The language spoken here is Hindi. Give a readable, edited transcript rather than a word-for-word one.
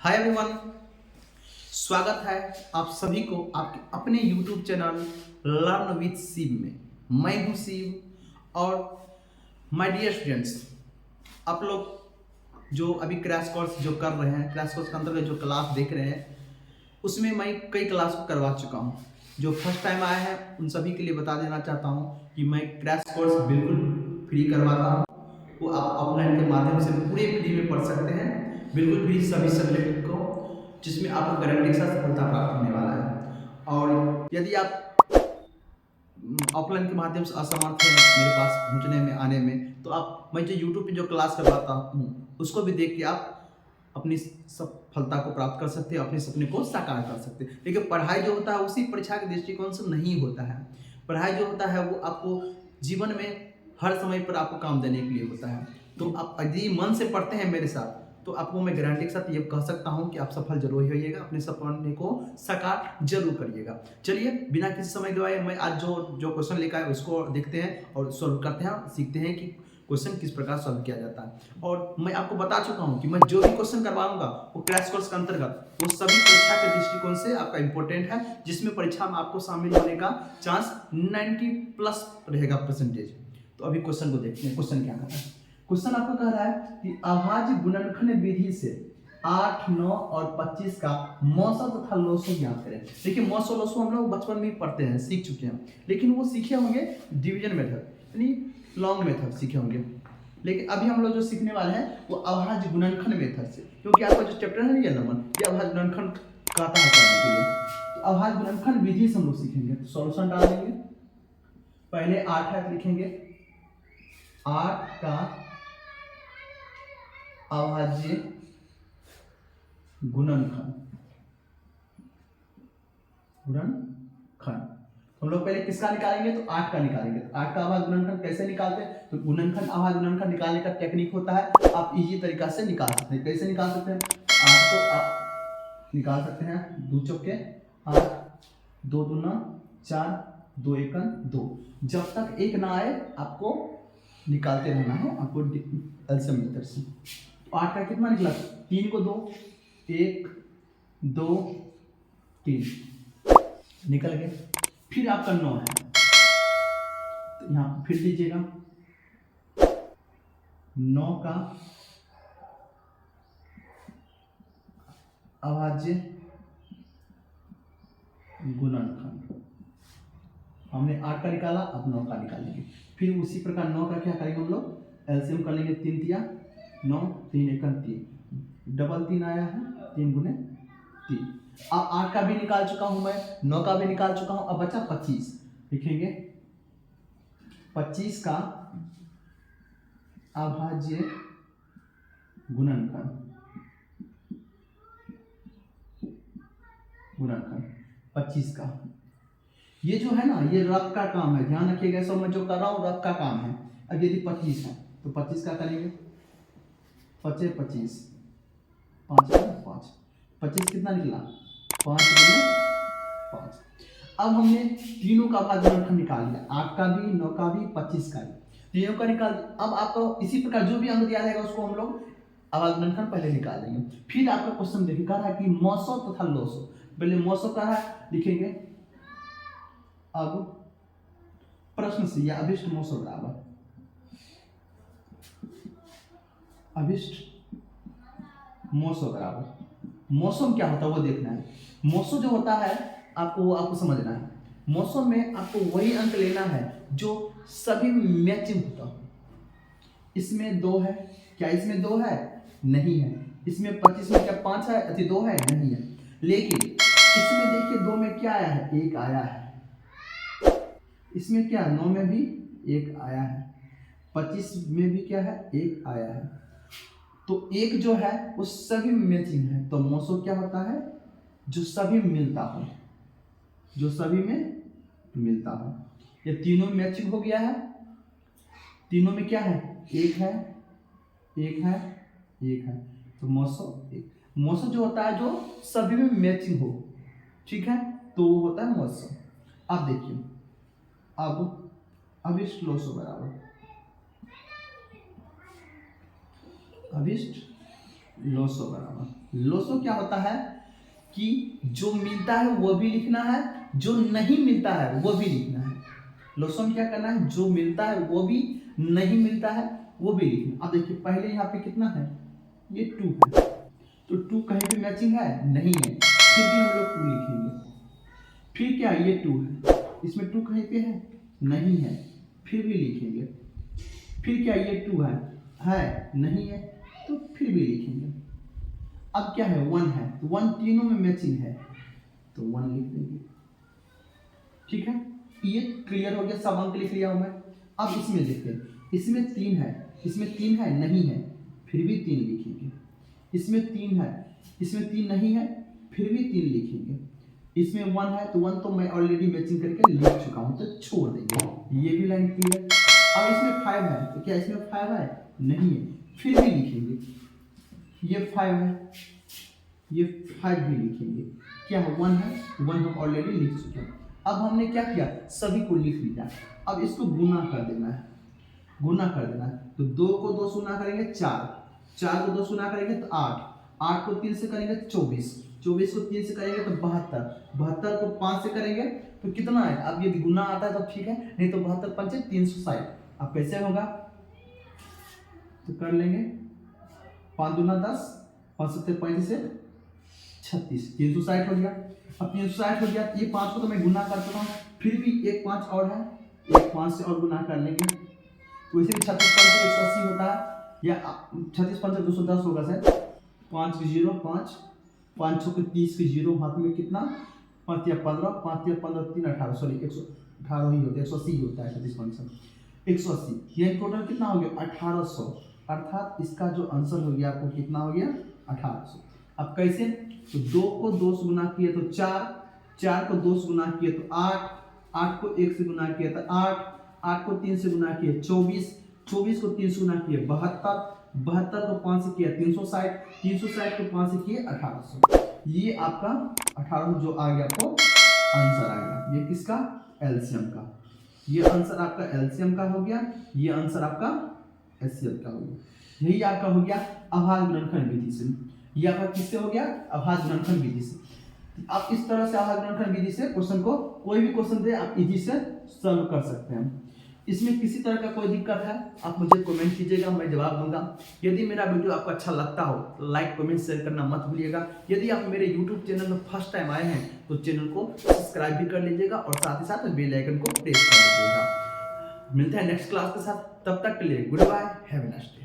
हाय एवरीवन, स्वागत है आप सभी को आपके अपने YouTube channel learn with Shiv में। मैं हूं शिव और माय डियर स्टूडेंट्स, आप लोग जो अभी क्रैश कोर्स जो कर रहे हैं, क्रैश कोर्स के अंतर्गत जो क्लास देख रहे हैं, उसमें मैं कई क्लास को करवा चुका हूं। जो फर्स्ट टाइम आए हैं उन सभी के लिए बता देना चाहता हूं कि मैं क्रैश कोर्स बिल्कुल फ्री करवाता हूं। वो आप ऑफलाइन के माध्यम से पूरे फ्री में पढ़ सकते हैं, बिल्कुल फ्री सभी सब्जेक्ट को, जिसमें आपको गारंटी के साथ सफलता प्राप्त होने वाला है। और यदि आप ऑफलाइन के माध्यम से असमर्थ हैं मेरे पास पहुंचने में आने में, तो आप मैं जो यूट्यूब पे जो क्लास करवाता हूँ उसको भी देख के आप अपनी सफलता को प्राप्त कर सकते हैं, अपने सपने को साकार कर सकते हैं। लेकिन पढ़ाई जो होता है उसी परीक्षा के दृष्टिकोण से नहीं होता है। पढ़ाई जो होता है वो आपको जीवन में हर समय पर आपको काम देने के लिए होता है। तो आप यदि मन से पढ़ते हैं मेरे साथ, तो आपको मैं गारंटी के साथ ये कह सकता हूँ कि आप सफल जरूर होइएगा, अपने सपने को साकार जरूर करिएगा। चलिए बिना किसी समय गवाए मैं आज जो क्वेश्चन लेकर आया उसको देखते हैं और सॉल्व करते हैं, सीखते हैं कि क्वेश्चन किस प्रकार सॉल्व किया जाता है। और मैं आपको बता चुका हूं कि मैं जो भी क्वेश्चन करवाऊंगा वो क्रैश कोर्स के अंतर्गत वो सभी परीक्षा के दृष्टिकोण से आपका इंपॉर्टेंट है, जिसमें परीक्षा में आपको शामिल होने का चांस 90+ रहेगा परसेंटेज। तो अभी क्वेश्चन को देखते हैं। क्वेश्चन क्या कहता है? क्वेश्चन आपको कह रहा है कि अभाज्य गुणनखंड विधि से 8, 9 और 25 का मौसा तथा लोसो ज्ञात करें। देखिए मौसो लोसो हम लोग बचपन में ही पढ़ते हैं, सीख चुके हैं, लेकिन वो सीखे होंगे डिवीजन मेथड यानी लॉन्ग मेथड सीखे होंगे। लेकिन अभी हम लोग जो सीखने वाले हैं वो अभाज्य गुणनखंड मेथड से, क्योंकि आपका जो चैप्टर है ये नंबर ये अभाज्य गुणनखंड कहता है करने के लिए। तो अभाज्य गुणनखंड विधि से हम लोग सीखेंगे। तो सॉल्यूशन डाल देंगे। पहले 8 है लिखेंगे, 8 का अभाज्य गुणनखंड हम लोग पहले किसका निकालेंगे? तो 8 का निकालेंगे। तो 8 का अभाज्य गुणनखंड कैसे निकालते हैं? तो गुणनखंड अभाज्य गुणनखंड निकालने का टेक्निक होता है, आप इजी तरीका से निकाल सकते हैं। कैसे निकाल सकते हैं? 8 को आप निकाल सकते हैं 2 चौके 8, 2 दूना 4, 2 एकम 2। जब तक एक ना आए आपको निकालते रहना है, आपको एलसीएम मेथड से। तो 8 का कितना निकला? 3 को 2, 1 2 3 निकल गए। फिर आपका 9 है, तो यहाँ फिर लीजिएगा 9 का अभाज्य गुणनखंड हमने 8 का निकाला, अब 9 का निकालेंगे। फिर उसी प्रकार 9 का क्या करेंगे हम लोग? एलसीएम कर लेंगे। 3 तिया 9, 3 एकम 3, डबल 3 आया है, 3 गुने 3। अब 8 का भी निकाल चुका हूं मैं, 9 का भी निकाल चुका हूं, अब बचा 25 लिखेंगे। 25 का अभाज्य गुणनखंड 25 का, ये जो है ना ये रफ का काम है, ध्यान रखिएगा। सब मैं जो कर रहा हूँ रफ का काम है। अब यदि 25 है तो 25 का करेंगे 25 25 5 5 25 कितना निकला? 5 गुने 5। अब हमने तीनों का अभाज्य गुणनखंड निकाल लिया, 8 का भी, 9 का भी, 25 का भी, तीनों का निकाल। अब आपको इसी प्रकार जो भी अंक दिया जाएगा उसको हम लोग अभाज्य गुणनखंड पहले निकाल देंगे। फिर आपका क्वेश्चन देखिए, कह रहा है कि मौसो तथा लोसो। पहले मौसो कह रहा है, लिखेंगे। अब प्रश्न से या अभिष्ट मौसो बराबर अभिष्ट मौसो बराबर मौसम क्या होता है वो देखना है। मौसम जो होता है आपको समझना है। मौसम में आपको वही अंक लेना है जो सभी मैचिंग होता हो। इसमें 2 है, क्या इसमें 2 है? नहीं है। इसमें 25 में क्या 5 है? अति 2 है? नहीं है। लेकिन इसमें देखिए 2 में क्या आया है? 1 आया है। इसमें क्या 9 में भी 1 आया है, 25 में भी क्या है? 1 आया है। तो 1 जो है वो सभी मैचिंग है। तो मौसम क्या होता है? जो सभी मिलता हो, जो सभी में मिलता हो। ये तीनों मैचिंग हो गया है। तीनों में क्या है? 1 है, 1 है, 1 है। तो मौसम 1। मौसम जो होता है जो सभी में मैचिंग हो, ठीक है, तो वो होता है मौसम। अब देखिए, अब अभिष्ट लोसो बराबर अभिष्ट लोसो बराबर लोसो क्या होता है कि जो मिलता है वो भी लिखना है, जो नहीं मिलता है वो भी लिखना है। लोसो में क्या करना है, जो मिलता है वो भी, नहीं मिलता है वो भी लिखना। अब देखिए पहले यहाँ पे कितना है, ये 2 है, तो 2 कहीं पे मैचिंग है नहीं है, फिर भी हम लोग 2 लिखेंगे। फिर क्या ये 2 है, इसमें 2 कहीं पे है नहीं है, फिर भी लिखेंगे। फिर क्या ये 2 है नहीं है, तो फिर भी लिखेंगे। अब क्या है 1 है, तो 1 तीनों में मैचिंग है तो 1 लिख देंगे। ठीक है, ये क्लियर हो गया, सब अंक लिख लिया हूं मैं। अब इसमें देखते, इसमें 3 है, इसमें 3 है नहीं है, फिर भी 3 लिखेंगे। इसमें 3 है, इसमें 3 नहीं है, फिर भी 3 लिखेंगे। इसमें 1 है, तो 1 तो मैं ऑलरेडी मैचिंग करके लिख चुका हूं, तो छोड़ देंगे, ये भी लाइन क्लियर। अब इसमें 5 है, तो क्या इसमें 5 है नहीं है, फिर भी लिखेंगे। ये 5 है, ये 5 भी लिखेंगे। क्या है 1 है, 1 हम ऑलरेडी लिख चुके हैं। अब हमने क्या किया, सभी को लिख लिया। अब इसको गुना कर देना है, गुना कर देना है। तो 2 को 2 से गुना करेंगे 4, 4 को 2 से गुना करेंगे तो 8, 8 को 3 से करेंगे तो 24, 24 को 3 से करेंगे तो 72, 72 को 5 से करेंगे तो कितना है। अब यदि गुना आता है तो ठीक है, नहीं तो 72 पंचे 360। अब कैसे होगा, तो कर लेंगे 5 दूना 10, 5 सत्ते 35, 36, 360 हो गया। अब 360 हो गया, ये 5 को तो मैं गुना कर चुका हूँ, फिर भी एक 5 और है, एक 5 से और गुना कर लेंगे। तो इसे भी 36 पंचे 180 होता है, या 36 पंचे 210 होगा सर। 5 की 0 5, 5 6 की 30 की 0, हाथ में कितना 5 या 15, 5 या 15 3 18, सॉरी 118 ही होता है, 180 होता है 36 पंचे 180। ये टोटल कितना हो गया 1800, अर्थात इसका जो आंसर हो गया आपको कितना हो गया 1800। अब कैसे, तो 2 को 2 से गुना किए तो 4, 4 को 2 से गुना किए तो 8, 8 को 1 से गुना किया तो 8, 8 को 3 से गुना किए 24, 24 को 3 से गुना किए 72, 72 को 5 से किया 360, 360 को 5 से किए 1800। ये आपका 1800 जो आ गया आपको आंसर आएगा। ये किसका, एलसीएम का। ये आंसर आपका एलसीएम का हो गया, ये आंसर आपका एचसीएफ का हो गया। यही आपका हो गया अभाज्य गुणनखंड विधि से। ये आपका किससे हो गया, अभाज्य गुणनखंड विधि से। आप इस तरह से अभाज्य गुणनखंड विधि से क्वेश्चन को, कोई भी क्वेश्चन दे आप इजी से सॉल्व कर सकते हैं। इसमें किसी तरह का कोई दिक्कत है आप मुझे कमेंट कीजिएगा, मैं जवाब दूंगा। यदि मेरा वीडियो आपको अच्छा लगता हो तो लाइक कमेंट शेयर करना मत भूलिएगा। यदि आप मेरे यूट्यूब चैनल में फर्स्ट टाइम आए हैं तो चैनल को सब्सक्राइब भी कर लीजिएगा और साथ ही साथ बेल आइकन को प्रेस कर लीजिएगा। मिलते हैं नेक्स्ट क्लास के साथ, तब तक के लिए good bye, have a nice day.